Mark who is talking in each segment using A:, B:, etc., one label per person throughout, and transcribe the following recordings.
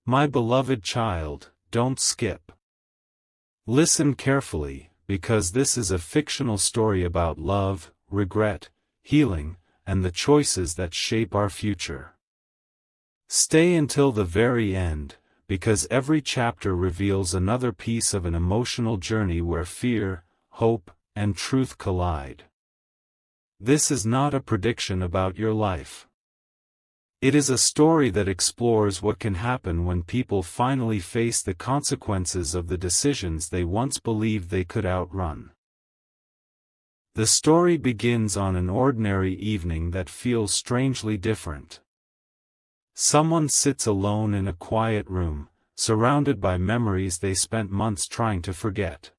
A: My beloved child, don't skip. Listen carefully, because this is a fictional story about love, regret, healing, and the choices that shape our future. Stay until the very end, because every chapter reveals another piece of an emotional journey where fear, hope, and truth collide. This is not a prediction about your life. It is a story that explores what can happen when people finally face the consequences of the decisions they once believed they could outrun. The story begins on an ordinary evening that feels strangely different. Someone sits alone in a quiet room, surrounded by memories they spent months trying to forget.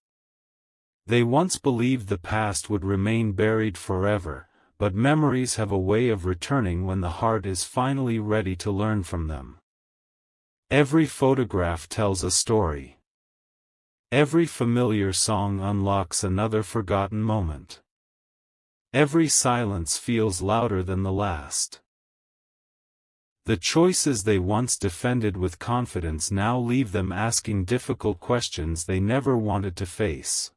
A: They once believed the past would remain buried forever, but memories have a way of returning when the heart is finally ready to learn from them. Every photograph tells a story. Every familiar song unlocks another forgotten moment. Every silence feels louder than the last. The choices they once defended with confidence now leave them asking difficult questions they never wanted to face.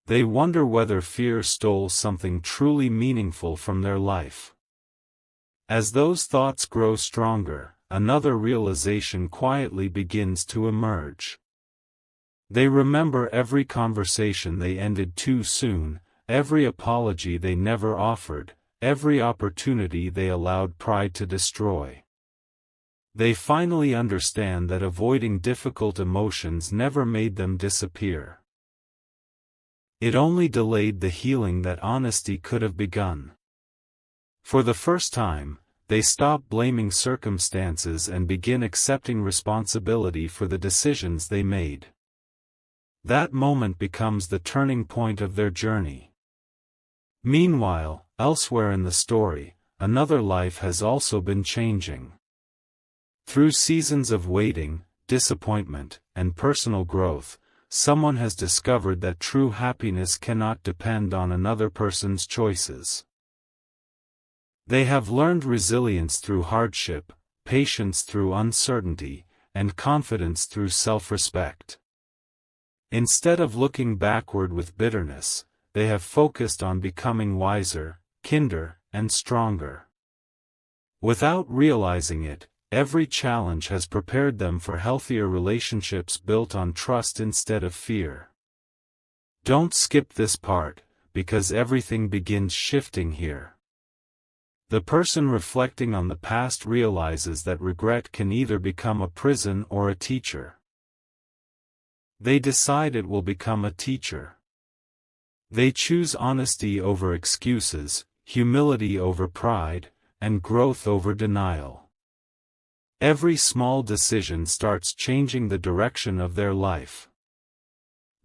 A: They wonder whether fear stole something truly meaningful from their life. As those thoughts grow stronger, another realization quietly begins to emerge. They remember every conversation they ended too soon, every apology they never offered, every opportunity they allowed pride to destroy. They finally understand that avoiding difficult emotions never made them disappear. It only delayed the healing that honesty could have begun. For the first time, they stop blaming circumstances and begin accepting responsibility for the decisions they made. That moment becomes the turning point of their journey. Meanwhile, elsewhere in the story, another life has also been changing. Through seasons of waiting, disappointment, and personal growth, someone has discovered that true happiness cannot depend on another person's choices. They have learned resilience through hardship, patience through uncertainty, and confidence through self-respect. Instead of looking backward with bitterness, they have focused on becoming wiser, kinder, and stronger. Without realizing it, every challenge has prepared them for healthier relationships built on trust instead of fear. Don't skip this part, because everything begins shifting here. The person reflecting on the past realizes that regret can either become a prison or a teacher. They decide it will become a teacher. They choose honesty over excuses, humility over pride, and growth over denial. Every small decision starts changing the direction of their life.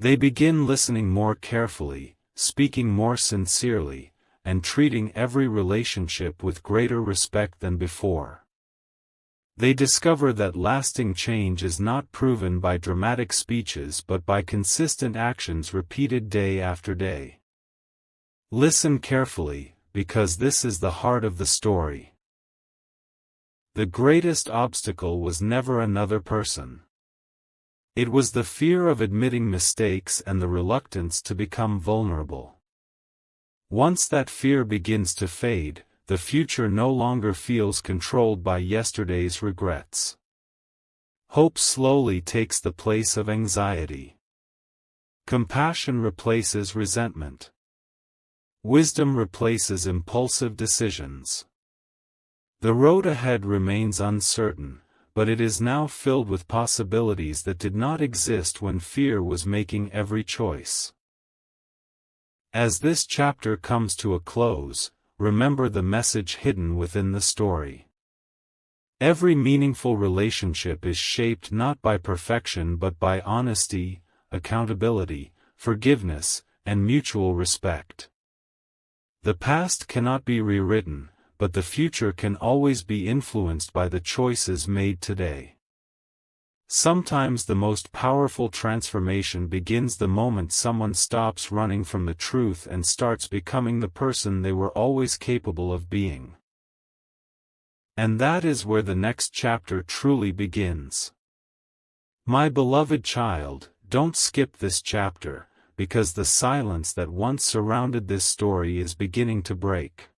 A: They begin listening more carefully, speaking more sincerely, and treating every relationship with greater respect than before. They discover that lasting change is not proven by dramatic speeches but by consistent actions repeated day after day. Listen carefully, because this is the heart of the story. The greatest obstacle was never another person. It was the fear of admitting mistakes and the reluctance to become vulnerable. Once that fear begins to fade, the future no longer feels controlled by yesterday's regrets. Hope slowly takes the place of anxiety. Compassion replaces resentment. Wisdom replaces impulsive decisions. The road ahead remains uncertain, but it is now filled with possibilities that did not exist when fear was making every choice. As this chapter comes to a close, remember the message hidden within the story. Every meaningful relationship is shaped not by perfection but by honesty, accountability, forgiveness, and mutual respect. The past cannot be rewritten, but the future can always be influenced by the choices made today. Sometimes the most powerful transformation begins the moment someone stops running from the truth and starts becoming the person they were always capable of being. And that is where the next chapter truly begins. My beloved child, don't skip this chapter, because the silence that once surrounded this story is beginning to break.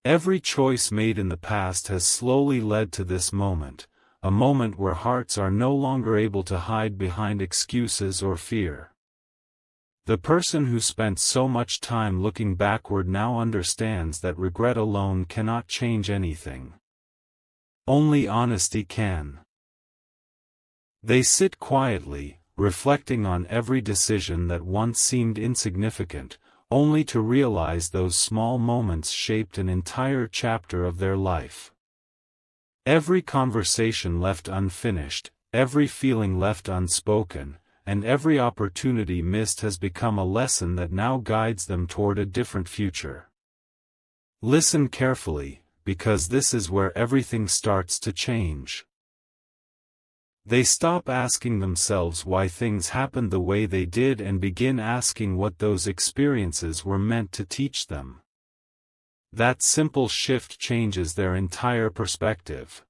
A: Every choice made in the past has slowly led to this moment, a moment where hearts are no longer able to hide behind excuses or fear. The person who spent so much time looking backward now understands that regret alone cannot change anything. Only honesty can. They sit quietly, reflecting on every decision that once seemed insignificant, only to realize those small moments shaped an entire chapter of their life. Every conversation left unfinished, every feeling left unspoken, and every opportunity missed has become a lesson that now guides them toward a different future. Listen carefully, because this is where everything starts to change. They stop asking themselves why things happened the way they did and begin asking what those experiences were meant to teach them. That simple shift changes their entire perspective.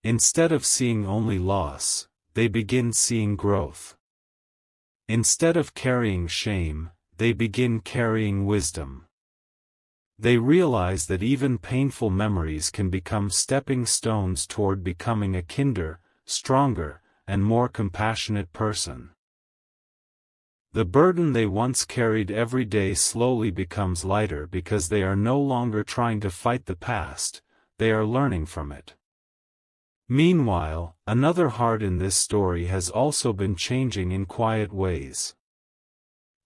A: Instead of seeing only loss, they begin seeing growth. Instead of carrying shame, they begin carrying wisdom. They realize that even painful memories can become stepping stones toward becoming a kinder, stronger, and more compassionate person. The burden they once carried every day slowly becomes lighter because they are no longer trying to fight the past, they are learning from it. Meanwhile, another heart in this story has also been changing in quiet ways.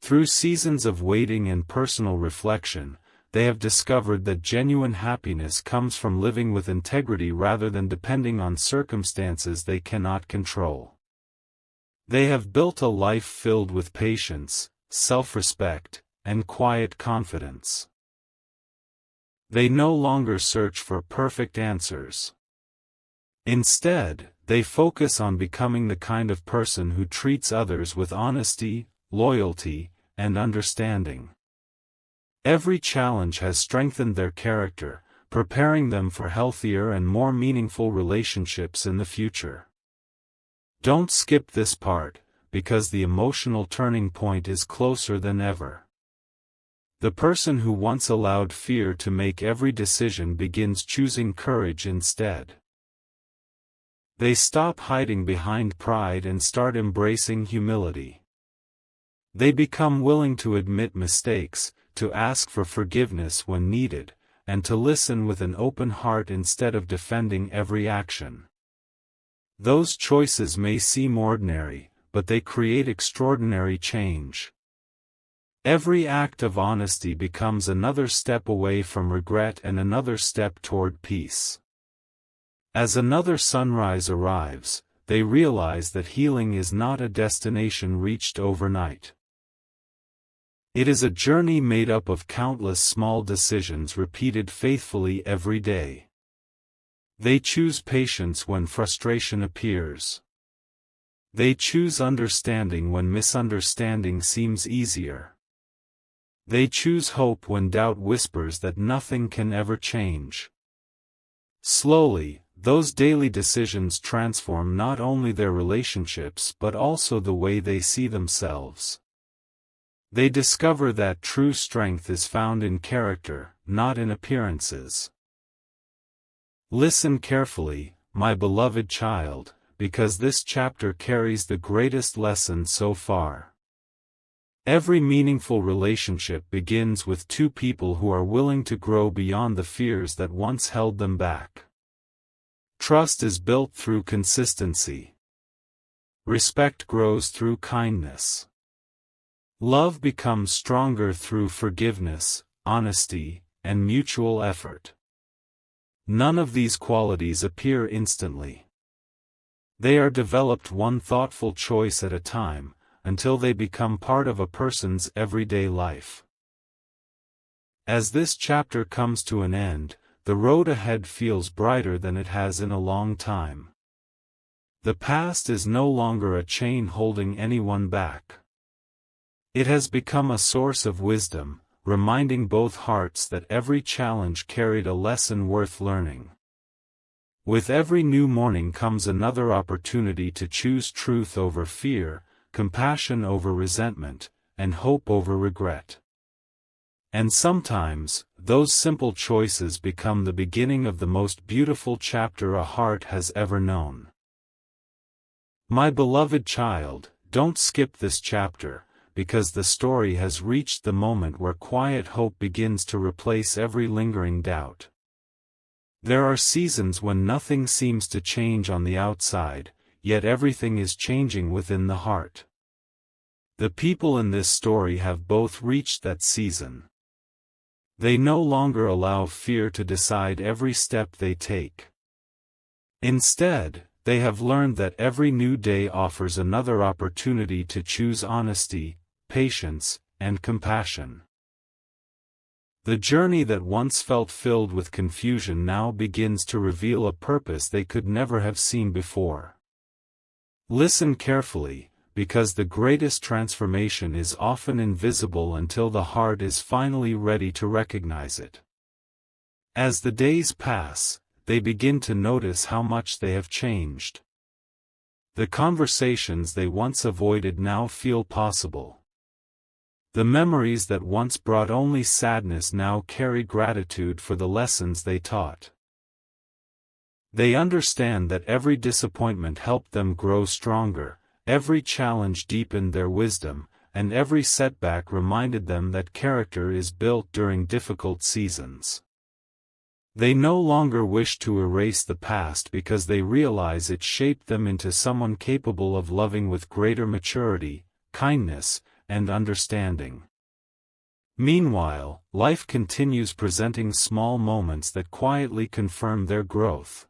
A: Through seasons of waiting and personal reflection, they have discovered that genuine happiness comes from living with integrity rather than depending on circumstances they cannot control. They have built a life filled with patience, self-respect, and quiet confidence. They no longer search for perfect answers. Instead, they focus on becoming the kind of person who treats others with honesty, loyalty, and understanding. Every challenge has strengthened their character, preparing them for healthier and more meaningful relationships in the future. Don't skip this part, because the emotional turning point is closer than ever. The person who once allowed fear to make every decision begins choosing courage instead. They stop hiding behind pride and start embracing humility. They become willing to admit mistakes, to ask for forgiveness when needed, and to listen with an open heart instead of defending every action. Those choices may seem ordinary, but they create extraordinary change. Every act of honesty becomes another step away from regret and another step toward peace. As another sunrise arrives, they realize that healing is not a destination reached overnight. It is a journey made up of countless small decisions repeated faithfully every day. They choose patience when frustration appears. They choose understanding when misunderstanding seems easier. They choose hope when doubt whispers that nothing can ever change. Slowly, those daily decisions transform not only their relationships but also the way they see themselves. They discover that true strength is found in character, not in appearances. Listen carefully, my beloved child, because this chapter carries the greatest lesson so far. Every meaningful relationship begins with two people who are willing to grow beyond the fears that once held them back. Trust is built through consistency. Respect grows through kindness. Love becomes stronger through forgiveness, honesty, and mutual effort. None of these qualities appear instantly. They are developed one thoughtful choice at a time, until they become part of a person's everyday life. As this chapter comes to an end, the road ahead feels brighter than it has in a long time. The past is no longer a chain holding anyone back. It has become a source of wisdom, reminding both hearts that every challenge carried a lesson worth learning. With every new morning comes another opportunity to choose truth over fear, compassion over resentment, and hope over regret. And sometimes, those simple choices become the beginning of the most beautiful chapter a heart has ever known. My beloved child, don't skip this chapter, because the story has reached the moment where quiet hope begins to replace every lingering doubt. There are seasons when nothing seems to change on the outside, yet everything is changing within the heart. The people in this story have both reached that season. They no longer allow fear to decide every step they take. Instead, they have learned that every new day offers another opportunity to choose honesty, patience, and compassion. The journey that once felt filled with confusion now begins to reveal a purpose they could never have seen before. Listen carefully, because the greatest transformation is often invisible until the heart is finally ready to recognize it. As the days pass, they begin to notice how much they have changed. The conversations they once avoided now feel possible. The memories that once brought only sadness now carry gratitude for the lessons they taught. They understand that every disappointment helped them grow stronger, every challenge deepened their wisdom, and every setback reminded them that character is built during difficult seasons. They no longer wish to erase the past because they realize it shaped them into someone capable of loving with greater maturity, kindness, and understanding. Meanwhile, life continues presenting small moments that quietly confirm their growth.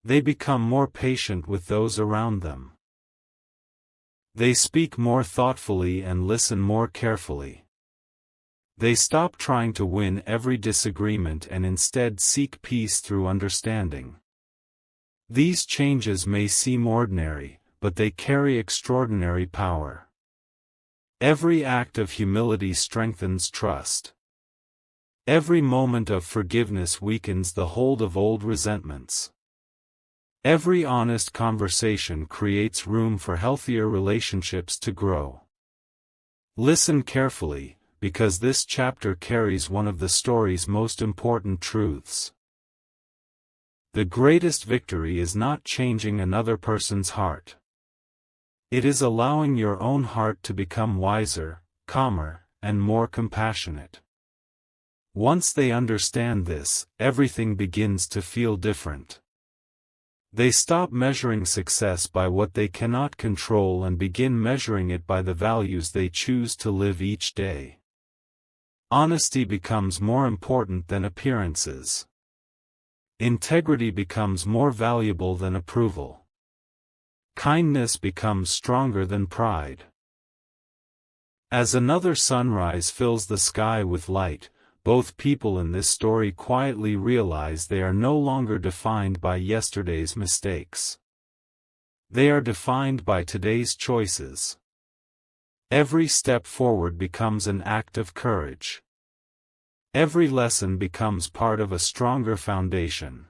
A: They become more patient with those around them. They speak more thoughtfully and listen more carefully. They stop trying to win every disagreement and instead seek peace through understanding. These changes may seem ordinary, but they carry extraordinary power. Every act of humility strengthens trust. Every moment of forgiveness weakens the hold of old resentments. Every honest conversation creates room for healthier relationships to grow. Listen carefully, because this chapter carries one of the story's most important truths. The greatest victory is not changing another person's heart. It is allowing your own heart to become wiser, calmer, and more compassionate. Once they understand this, everything begins to feel different. They stop measuring success by what they cannot control and begin measuring it by the values they choose to live each day. Honesty becomes more important than appearances. Integrity becomes more valuable than approval. Kindness becomes stronger than pride. As another sunrise fills the sky with light, both people in this story quietly realize they are no longer defined by yesterday's mistakes. They are defined by today's choices. Every step forward becomes an act of courage. Every lesson becomes part of a stronger foundation.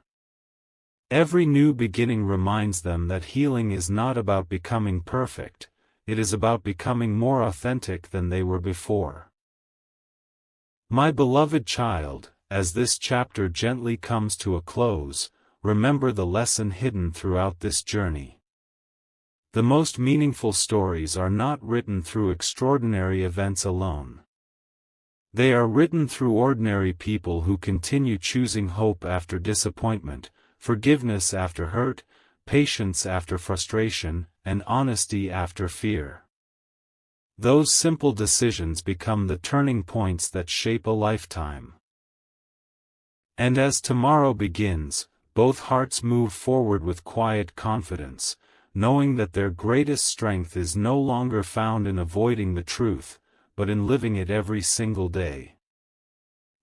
A: Every new beginning reminds them that healing is not about becoming perfect, it is about becoming more authentic than they were before. My beloved child, as this chapter gently comes to a close, remember the lesson hidden throughout this journey. The most meaningful stories are not written through extraordinary events alone. They are written through ordinary people who continue choosing hope after disappointment, forgiveness after hurt, patience after frustration, and honesty after fear. Those simple decisions become the turning points that shape a lifetime. And as tomorrow begins, both hearts move forward with quiet confidence, knowing that their greatest strength is no longer found in avoiding the truth, but in living it every single day.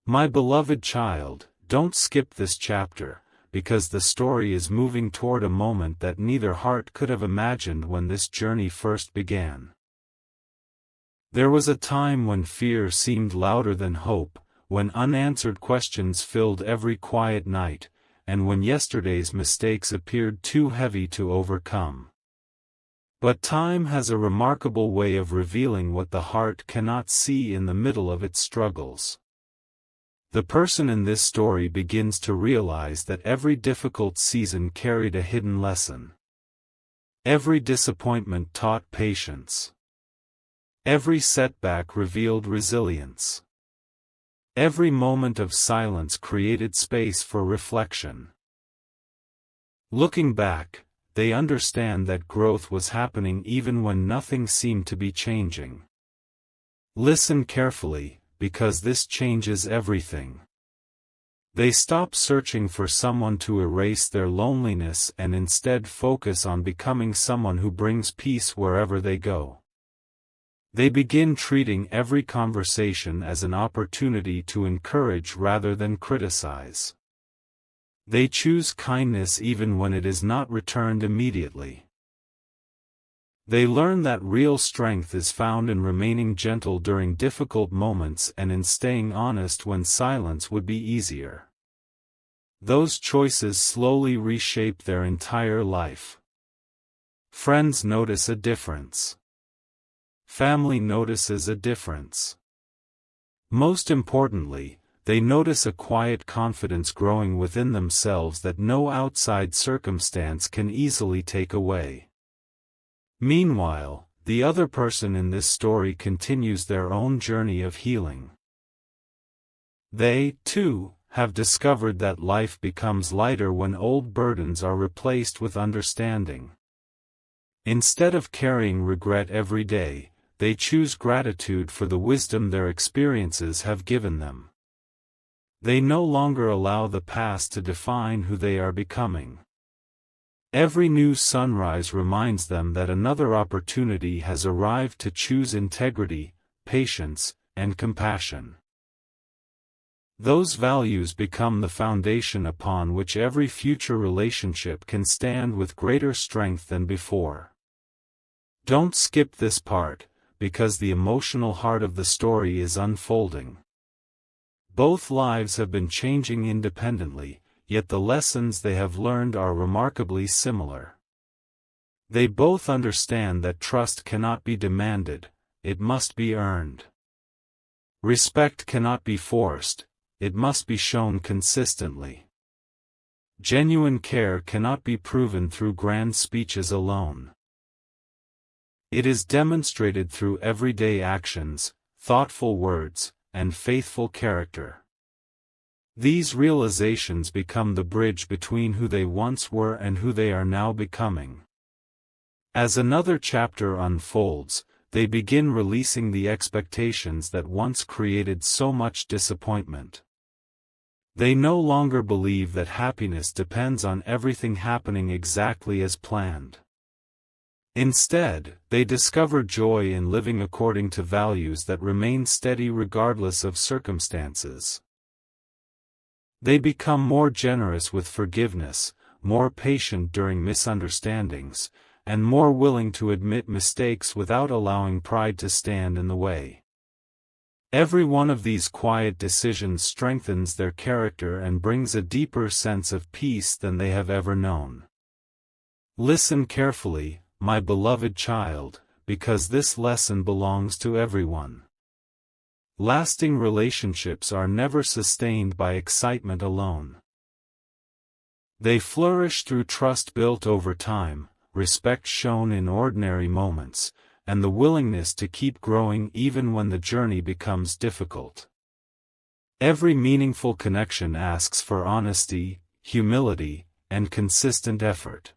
A: My beloved child, don't skip this chapter, because the story is moving toward a moment that neither heart could have imagined when this journey first began. There was a time when fear seemed louder than hope, when unanswered questions filled every quiet night, and when yesterday's mistakes appeared too heavy to overcome. But time has a remarkable way of revealing what the heart cannot see in the middle of its struggles. The person in this story begins to realize that every difficult season carried a hidden lesson. Every disappointment taught patience. Every setback revealed resilience. Every moment of silence created space for reflection. Looking back, they understand that growth was happening even when nothing seemed to be changing. Listen carefully, because this changes everything. They stop searching for someone to erase their loneliness and instead focus on becoming someone who brings peace wherever they go. They begin treating every conversation as an opportunity to encourage rather than criticize. They choose kindness even when it is not returned immediately. They learn that real strength is found in remaining gentle during difficult moments and in staying honest when silence would be easier. Those choices slowly reshape their entire life. Friends notice a difference. Family notices a difference. Most importantly, they notice a quiet confidence growing within themselves that no outside circumstance can easily take away. Meanwhile, the other person in this story continues their own journey of healing. They, too, have discovered that life becomes lighter when old burdens are replaced with understanding. Instead of carrying regret every day, they choose gratitude for the wisdom their experiences have given them. They no longer allow the past to define who they are becoming. Every new sunrise reminds them that another opportunity has arrived to choose integrity, patience, and compassion. Those values become the foundation upon which every future relationship can stand with greater strength than before. Don't skip this part, because the emotional heart of the story is unfolding. Both lives have been changing independently, yet the lessons they have learned are remarkably similar. They both understand that trust cannot be demanded, it must be earned. Respect cannot be forced, it must be shown consistently. Genuine care cannot be proven through grand speeches alone. It is demonstrated through everyday actions, thoughtful words, and faithful character. These realizations become the bridge between who they once were and who they are now becoming. As another chapter unfolds, they begin releasing the expectations that once created so much disappointment. They no longer believe that happiness depends on everything happening exactly as planned. Instead, they discover joy in living according to values that remain steady regardless of circumstances. They become more generous with forgiveness, more patient during misunderstandings, and more willing to admit mistakes without allowing pride to stand in the way. Every one of these quiet decisions strengthens their character and brings a deeper sense of peace than they have ever known. Listen carefully, my beloved child, because this lesson belongs to everyone. Lasting relationships are never sustained by excitement alone. They flourish through trust built over time, respect shown in ordinary moments, and the willingness to keep growing even when the journey becomes difficult. Every meaningful connection asks for honesty, humility, and consistent effort.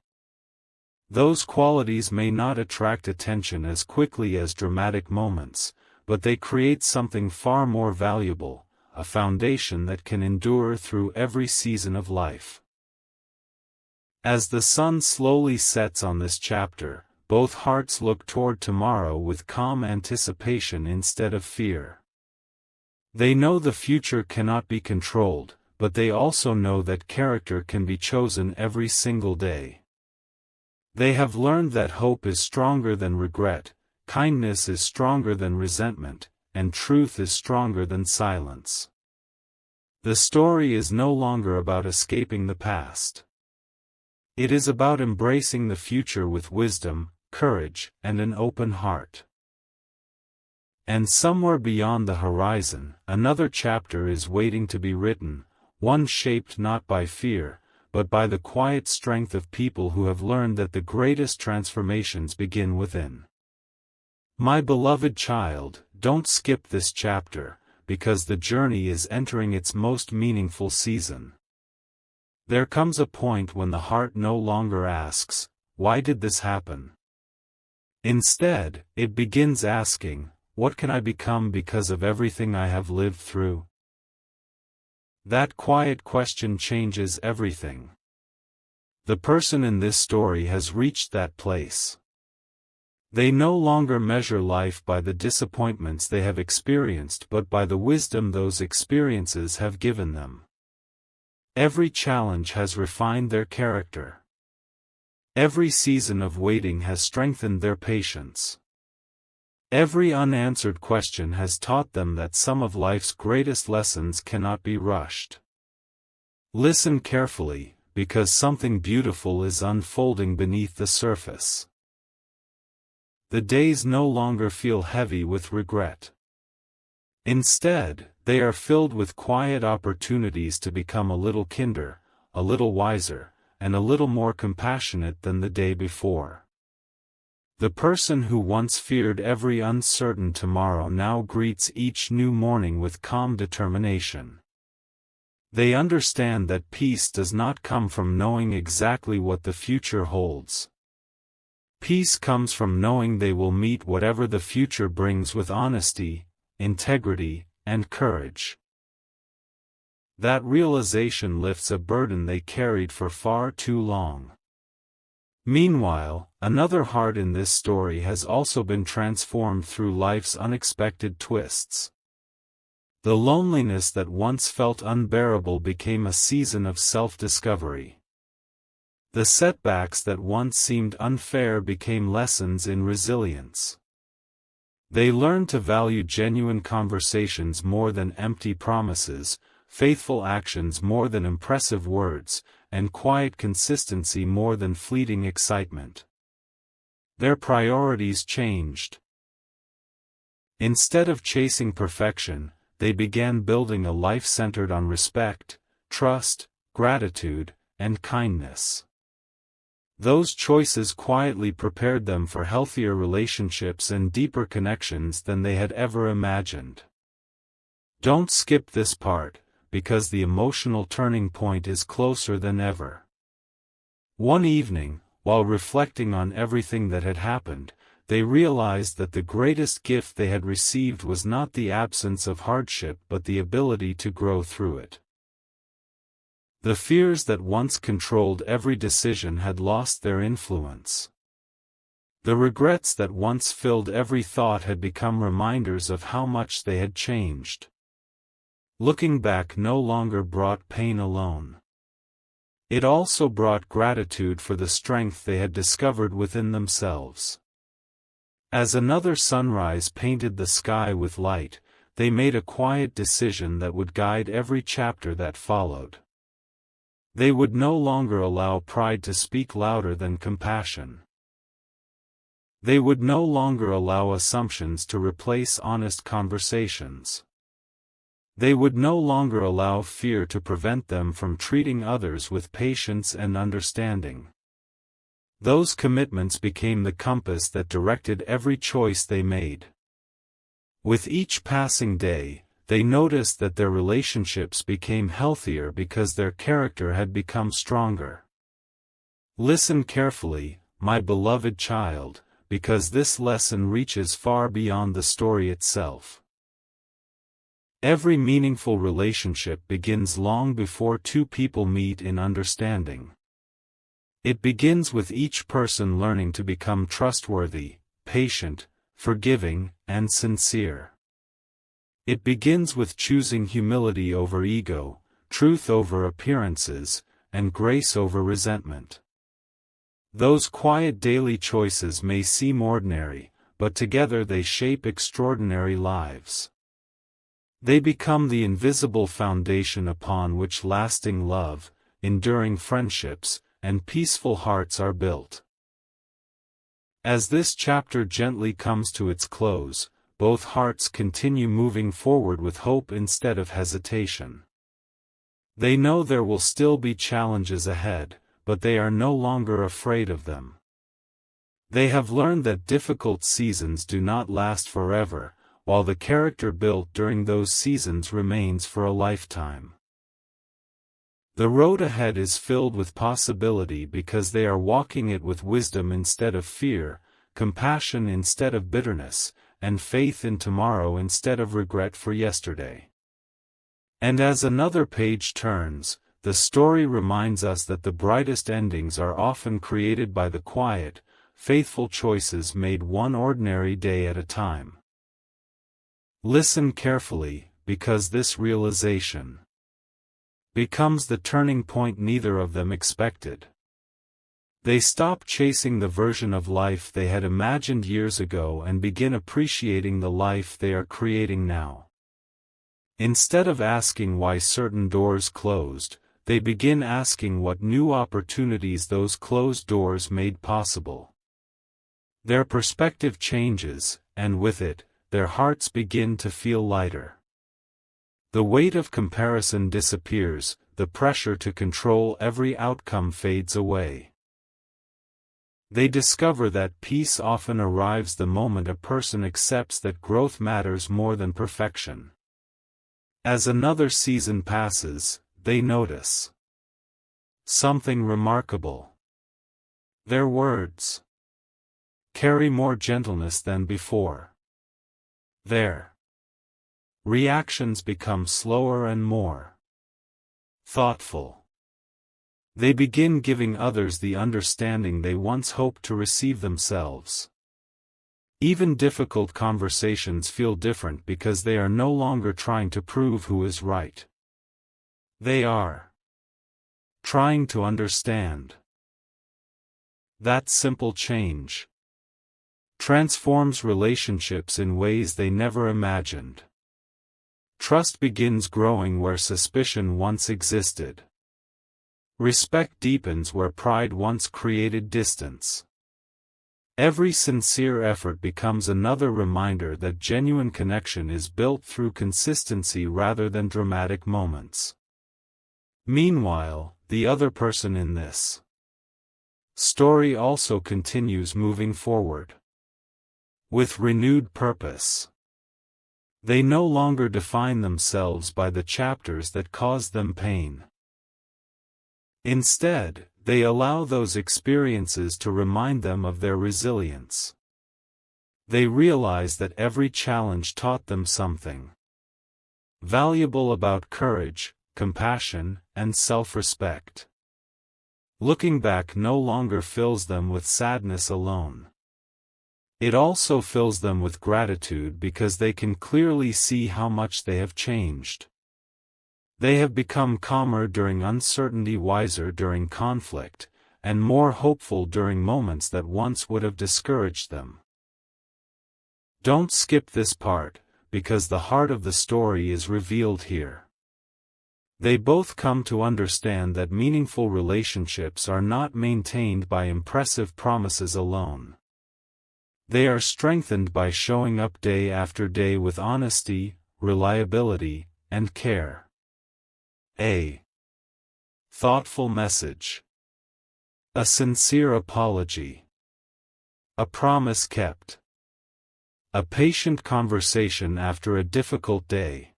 A: Those qualities may not attract attention as quickly as dramatic moments, but they create something far more valuable, a foundation that can endure through every season of life. As the sun slowly sets on this chapter, both hearts look toward tomorrow with calm anticipation instead of fear. They know the future cannot be controlled, but they also know that character can be chosen every single day. They have learned that hope is stronger than regret, kindness is stronger than resentment, and truth is stronger than silence. The story is no longer about escaping the past. It is about embracing the future with wisdom, courage, and an open heart. And somewhere beyond the horizon, another chapter is waiting to be written, one shaped not by fear, but by the quiet strength of people who have learned that the greatest transformations begin within. My beloved child, don't skip this chapter, because the journey is entering its most meaningful season. There comes a point when the heart no longer asks, "Why did this happen?" Instead, it begins asking, "What can I become because of everything I have lived through?" That quiet question changes everything. The person in this story has reached that place. They no longer measure life by the disappointments they have experienced but by the wisdom those experiences have given them. Every challenge has refined their character. Every season of waiting has strengthened their patience. Every unanswered question has taught them that some of life's greatest lessons cannot be rushed. Listen carefully, because something beautiful is unfolding beneath the surface. The days no longer feel heavy with regret. Instead, they are filled with quiet opportunities to become a little kinder, a little wiser, and a little more compassionate than the day before. The person who once feared every uncertain tomorrow now greets each new morning with calm determination. They understand that peace does not come from knowing exactly what the future holds. Peace comes from knowing they will meet whatever the future brings with honesty, integrity, and courage. That realization lifts a burden they carried for far too long. Meanwhile, another heart in this story has also been transformed through life's unexpected twists. The loneliness that once felt unbearable became a season of self-discovery. The setbacks that once seemed unfair became lessons in resilience. They learned to value genuine conversations more than empty promises, faithful actions more than impressive words, and quiet consistency more than fleeting excitement. Their priorities changed. Instead of chasing perfection, they began building a life centered on respect, trust, gratitude, and kindness. Those choices quietly prepared them for healthier relationships and deeper connections than they had ever imagined. Don't skip this part, because the emotional turning point is closer than ever. One evening, while reflecting on everything that had happened, they realized that the greatest gift they had received was not the absence of hardship but the ability to grow through it. The fears that once controlled every decision had lost their influence. The regrets that once filled every thought had become reminders of how much they had changed. Looking back no longer brought pain alone. It also brought gratitude for the strength they had discovered within themselves. As another sunrise painted the sky with light, they made a quiet decision that would guide every chapter that followed. They would no longer allow pride to speak louder than compassion. They would no longer allow assumptions to replace honest conversations. They would no longer allow fear to prevent them from treating others with patience and understanding. Those commitments became the compass that directed every choice they made. With each passing day, they noticed that their relationships became healthier because their character had become stronger. Listen carefully, my beloved child, because this lesson reaches far beyond the story itself. Every meaningful relationship begins long before two people meet in understanding. It begins with each person learning to become trustworthy, patient, forgiving, and sincere. It begins with choosing humility over ego, truth over appearances, and grace over resentment. Those quiet daily choices may seem ordinary, but together they shape extraordinary lives. They become the invisible foundation upon which lasting love, enduring friendships, and peaceful hearts are built. As this chapter gently comes to its close, both hearts continue moving forward with hope instead of hesitation. They know there will still be challenges ahead, but they are no longer afraid of them. They have learned that difficult seasons do not last forever, while the character built during those seasons remains for a lifetime. The road ahead is filled with possibility because they are walking it with wisdom instead of fear, compassion instead of bitterness, and faith in tomorrow instead of regret for yesterday. And as another page turns, the story reminds us that the brightest endings are often created by the quiet, faithful choices made one ordinary day at a time. Listen carefully, because this realization becomes the turning point neither of them expected. They stop chasing the version of life they had imagined years ago and begin appreciating the life they are creating now. Instead of asking why certain doors closed, they begin asking what new opportunities those closed doors made possible. Their perspective changes, and with it, their hearts begin to feel lighter. The weight of comparison disappears, the pressure to control every outcome fades away. They discover that peace often arrives the moment a person accepts that growth matters more than perfection. As another season passes, they notice something remarkable. Their words carry more gentleness than before. Their reactions become slower and more thoughtful. They begin giving others the understanding they once hoped to receive themselves. Even difficult conversations feel different because they are no longer trying to prove who is right. They are trying to understand. That simple change transforms relationships in ways they never imagined. Trust begins growing where suspicion once existed. Respect deepens where pride once created distance. Every sincere effort becomes another reminder that genuine connection is built through consistency rather than dramatic moments. Meanwhile, the other person in this story also continues moving forward with renewed purpose. They no longer define themselves by the chapters that caused them pain. Instead, they allow those experiences to remind them of their resilience. They realize that every challenge taught them something valuable about courage, compassion, and self-respect. Looking back no longer fills them with sadness alone. It also fills them with gratitude because they can clearly see how much they have changed. They have become calmer during uncertainty, wiser during conflict, and more hopeful during moments that once would have discouraged them. Don't skip this part, because the heart of the story is revealed here. They both come to understand that meaningful relationships are not maintained by impressive promises alone. They are strengthened by showing up day after day with honesty, reliability, and care. A thoughtful message. A sincere apology. A promise kept. A patient conversation after a difficult day.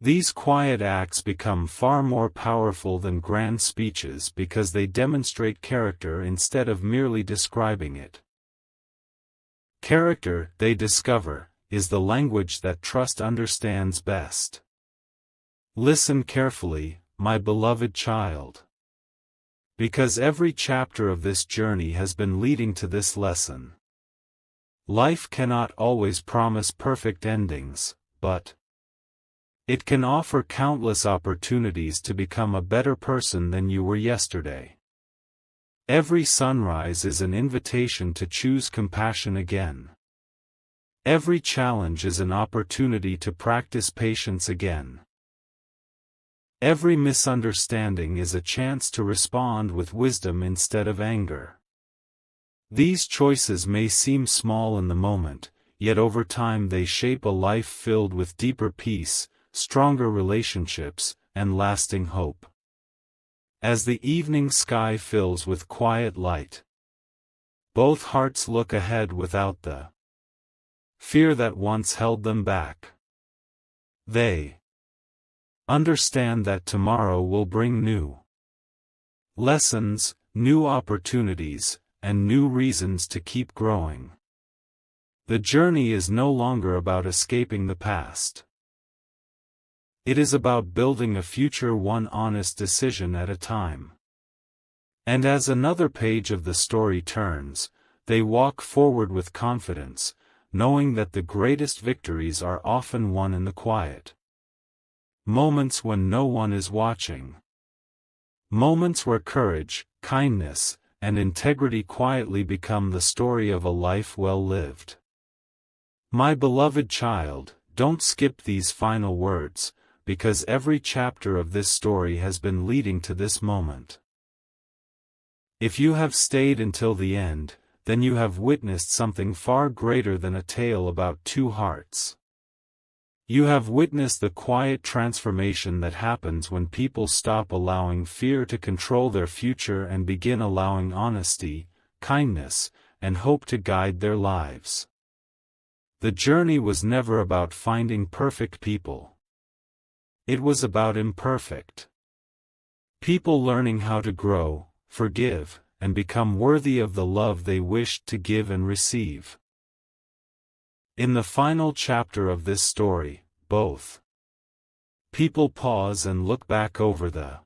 A: These quiet acts become far more powerful than grand speeches because they demonstrate character instead of merely describing it. Character, they discover, is the language that trust understands best. Listen carefully, my beloved child. Because every chapter of this journey has been leading to this lesson. Life cannot always promise perfect endings, but it can offer countless opportunities to become a better person than you were yesterday. Every sunrise is an invitation to choose compassion again. Every challenge is an opportunity to practice patience again. Every misunderstanding is a chance to respond with wisdom instead of anger. These choices may seem small in the moment, yet over time they shape a life filled with deeper peace, stronger relationships, and lasting hope. As the evening sky fills with quiet light, both hearts look ahead without the fear that once held them back. They understand that tomorrow will bring new lessons, new opportunities, and new reasons to keep growing. The journey is no longer about escaping the past. It is about building a future one honest decision at a time. And as another page of the story turns, they walk forward with confidence, knowing that the greatest victories are often won in the quiet moments when no one is watching. Moments where courage, kindness, and integrity quietly become the story of a life well lived. My beloved child, don't skip these final words, because every chapter of this story has been leading to this moment. If you have stayed until the end, then you have witnessed something far greater than a tale about two hearts. You have witnessed the quiet transformation that happens when people stop allowing fear to control their future and begin allowing honesty, kindness, and hope to guide their lives. The journey was never about finding perfect people. It was about imperfect people learning how to grow, forgive, and become worthy of the love they wished to give and receive. In the final chapter of this story, both people pause and look back over the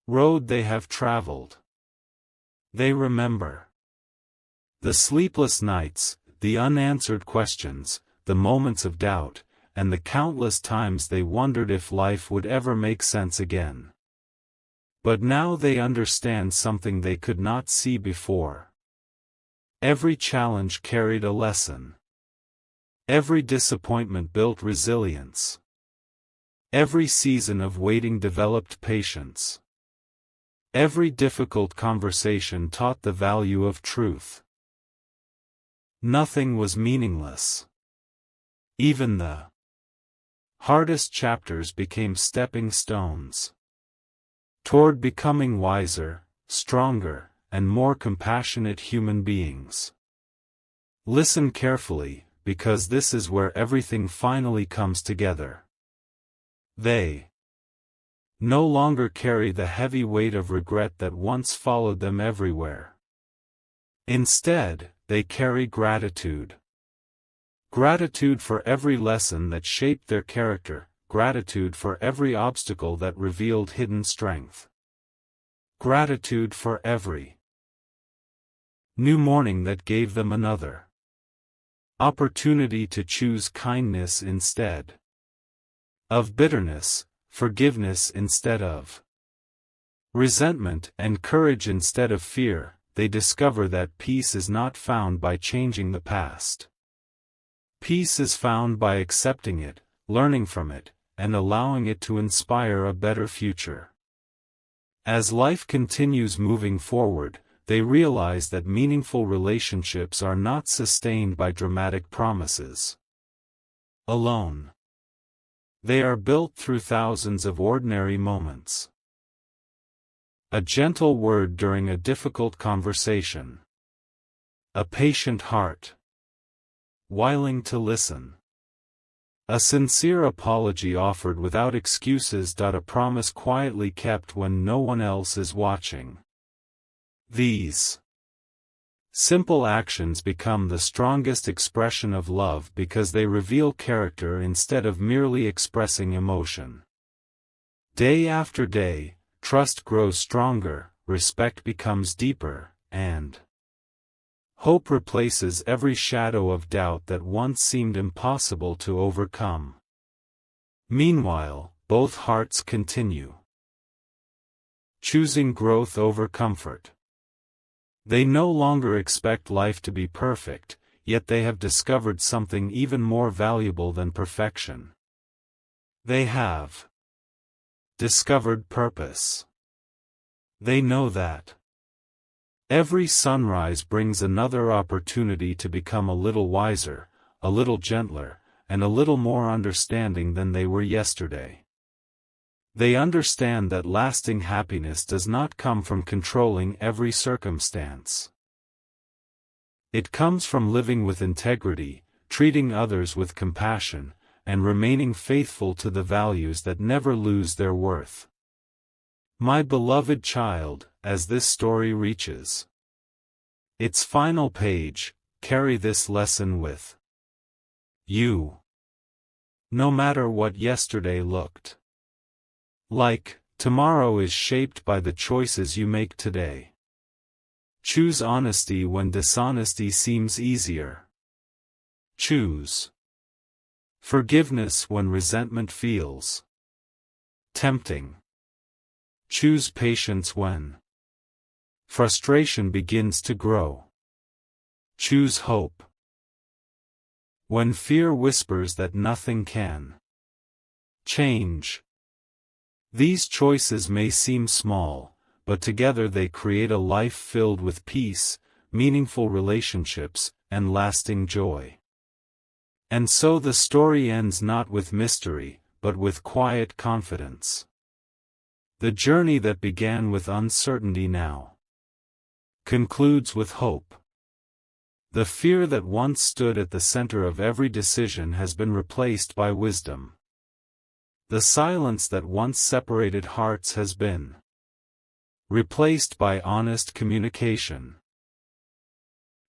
A: road they have traveled. They remember the sleepless nights, the unanswered questions, the moments of doubt, and the countless times they wondered if life would ever make sense again. But now they understand something they could not see before. Every challenge carried a lesson. Every disappointment built resilience. Every season of waiting developed patience. Every difficult conversation taught the value of truth. Nothing was meaningless. Even the hardest chapters became stepping stones toward becoming wiser, stronger, and more compassionate human beings. Listen carefully, because this is where everything finally comes together. They no longer carry the heavy weight of regret that once followed them everywhere. Instead, they carry gratitude. Gratitude for every lesson that shaped their character, gratitude for every obstacle that revealed hidden strength. Gratitude for every new morning that gave them another opportunity to choose kindness instead of bitterness, forgiveness instead of resentment, and courage instead of fear. They discover that peace is not found by changing the past. Peace is found by accepting it, learning from it, and allowing it to inspire a better future. As life continues moving forward, they realize that meaningful relationships are not sustained by dramatic promises alone. They are built through thousands of ordinary moments. A gentle word during a difficult conversation. A patient heart willing to listen. A sincere apology offered without excuses. A promise quietly kept when no one else is watching. These simple actions become the strongest expression of love because they reveal character instead of merely expressing emotion. Day after day, trust grows stronger, respect becomes deeper, and hope replaces every shadow of doubt that once seemed impossible to overcome. Meanwhile, both hearts continue choosing growth over comfort. They no longer expect life to be perfect, yet they have discovered something even more valuable than perfection. They have discovered purpose. They know that every sunrise brings another opportunity to become a little wiser, a little gentler, and a little more understanding than they were yesterday. They understand that lasting happiness does not come from controlling every circumstance. It comes from living with integrity, treating others with compassion, and remaining faithful to the values that never lose their worth. My beloved child, as this story reaches its final page, carry this lesson with you. No matter what yesterday looked like, tomorrow is shaped by the choices you make today. Choose honesty when dishonesty seems easier. Choose forgiveness when resentment feels tempting. Choose patience when frustration begins to grow. Choose hope when fear whispers that nothing can change. These choices may seem small, but together they create a life filled with peace, meaningful relationships, and lasting joy. And so the story ends not with mystery, but with quiet confidence. The journey that began with uncertainty now concludes with hope. The fear that once stood at the center of every decision has been replaced by wisdom. The silence that once separated hearts has been replaced by honest communication.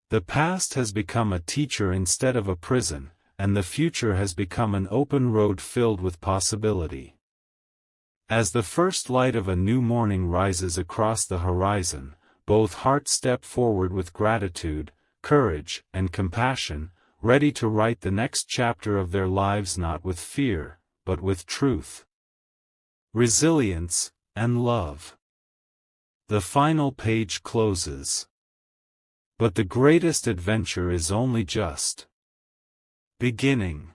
A: The past has become a teacher instead of a prison, and the future has become an open road filled with possibility. As the first light of a new morning rises across the horizon, both hearts step forward with gratitude, courage, and compassion, ready to write the next chapter of their lives not with fear, but with truth, resilience, and love. The final page closes. But the greatest adventure is only just beginning.